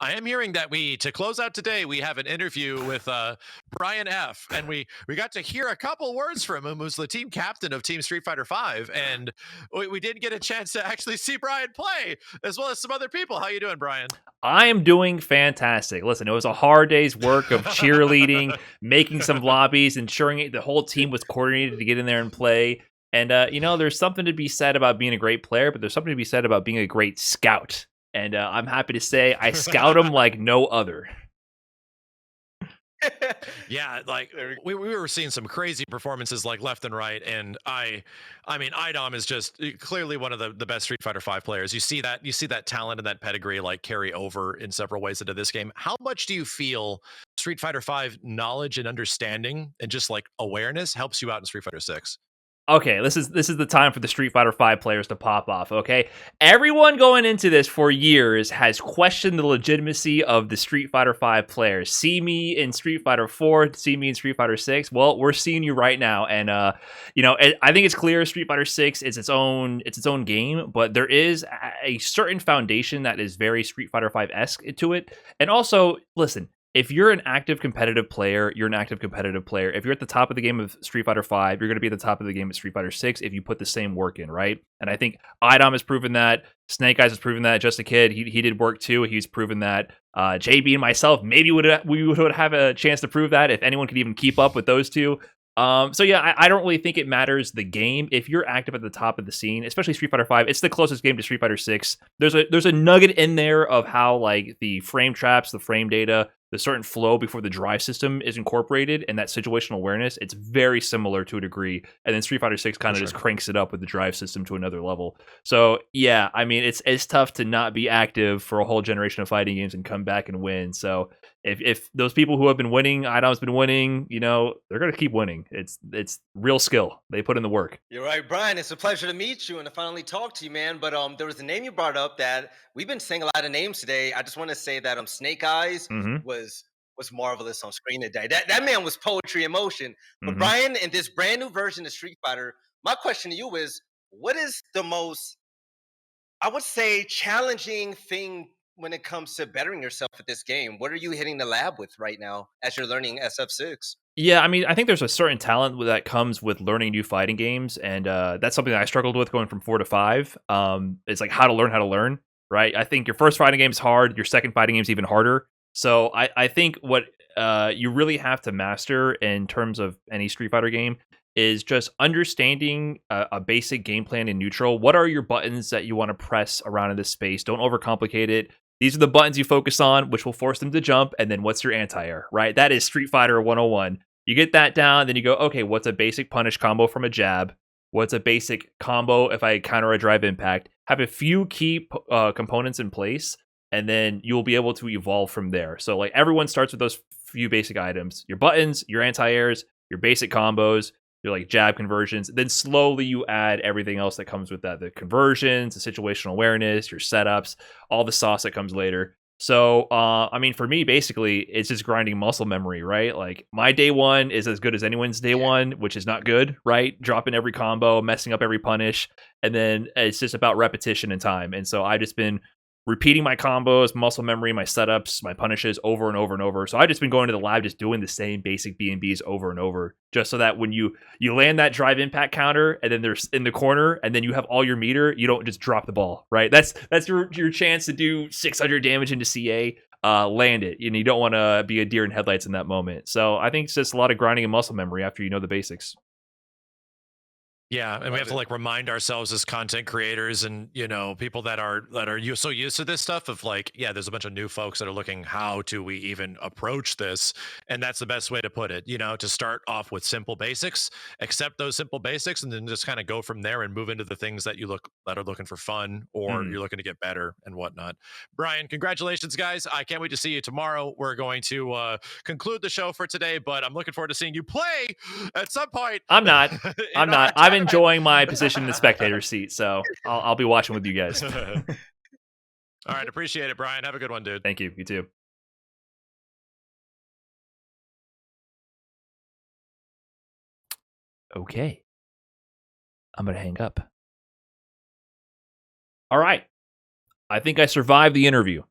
I am hearing that to close out today, we have an interview with Brian F. And we got to hear a couple words from him, who's the team captain of Team Street Fighter V. And we did get a chance to actually see Brian play, as well as some other people. How you doing, Brian? I am doing fantastic. Listen, it was a hard day's work of cheerleading, making some lobbies, ensuring the whole team was coordinated to get in there and play. And, there's something to be said about being a great player, but there's something to be said about being a great scout. And I'm happy to say I scout them like no other. Yeah, like we were seeing some crazy performances like left and right, and I mean Idom is just clearly one of the best Street Fighter V players. You see that talent and that pedigree like carry over in several ways into this game. How much do you feel Street Fighter V knowledge and understanding and just like awareness helps you out in Street Fighter 6? Okay, this is the time for the Street Fighter V players to pop off, okay? Everyone going into this for years has questioned the legitimacy of the Street Fighter V players. See me in Street Fighter 4, see me in Street Fighter 6. Well, we're seeing you right now, and I think it's clear Street Fighter 6 is its own game, but there is a certain foundation that is very Street Fighter 5-esque to it. And also, listen, if you're an active competitive player, you're an active competitive player. If you're at the top of the game of Street Fighter 5, you're going to be at the top of the game of Street Fighter 6 if you put the same work in, right? And I think Idom has proven that. Snake Eyes has proven that. Just a Kid, he did work too. He's proven that. JB and myself, maybe we would have a chance to prove that if anyone could even keep up with those two. So yeah, I don't really think it matters the game. If you're active at the top of the scene, especially Street Fighter 5, it's the closest game to Street Fighter 6. There's a nugget in there of how like the frame traps, the frame data, the certain flow before the drive system is incorporated, and that situational awareness, it's very similar to a degree. And then Street Fighter 6 kind of just cranks it up with the drive system to another level. So yeah, I mean, it's tough to not be active for a whole generation of fighting games and come back and win. So if those people who have been winning, Idom's been winning, they're going to keep winning. It's real skill. They put in the work. You're right, Brian. It's a pleasure to meet you and to finally talk to you, man. But there was a name you brought up that we've been saying a lot of names today. I just want to say that Snake Eyes was marvelous on screen today. That man was poetry in motion. But Brian, in this brand new version of Street Fighter, my question to you is, what is the most, I would say, challenging thing when it comes to bettering yourself at this game? What are you hitting the lab with right now as you're learning SF6? Yeah, I mean, I think there's a certain talent that comes with learning new fighting games, and that's something that I struggled with going from 4 to 5. It's like how to learn, right? I think your first fighting game is hard, your second fighting game is even harder. So I think what you really have to master in terms of any Street Fighter game is just understanding a basic game plan in neutral. What are your buttons that you want to press around in this space? Don't overcomplicate it. These are the buttons you focus on, which will force them to jump. And then what's your anti-air, right? That is Street Fighter 101. You get that down, then you go, okay, what's a basic punish combo from a jab? What's a basic combo if I counter a drive impact? Have a few key components in place, and then you'll be able to evolve from there. So like everyone starts with those few basic items: your buttons, your anti-airs, your basic combos, your like jab conversions. Then slowly you add everything else that comes with that: the conversions, the situational awareness, your setups, all the sauce that comes later. So I mean, for me, basically, it's just grinding muscle memory, right? Like my day one is as good as anyone's day one, which is not good, right? Dropping every combo, messing up every punish, and then it's just about repetition and time. And so I've just been repeating my combos, muscle memory, my setups, my punishes over and over and over. So I've just been going to the lab, just doing the same basic B&Bs over and over, just so that when you land that drive impact counter and then there's in the corner and then you have all your meter, you don't just drop the ball, right? That's your chance to do 600 damage into CA, land it. You don't want to be a deer in headlights in that moment. So I think it's just a lot of grinding and muscle memory after you know the basics. Yeah, and we have to like remind ourselves as content creators and people that are so used to this stuff of like, yeah, there's a bunch of new folks that are looking, how do we even approach this? And that's the best way to put it, to start off with simple basics, accept those simple basics, and then just kind of go from there and move into the things that that are looking for fun or you're looking to get better and whatnot. Brian, congratulations, guys. I can't wait to see you tomorrow. We're going to conclude the show for today, but I'm looking forward to seeing you play at some point. I'm not. I'm enjoying my position in the spectator seat, so I'll be watching with you guys. All right, appreciate it, Brian. Have a good one, dude. Thank you. You too. Okay. I'm going to hang up. All right. I think I survived the interview.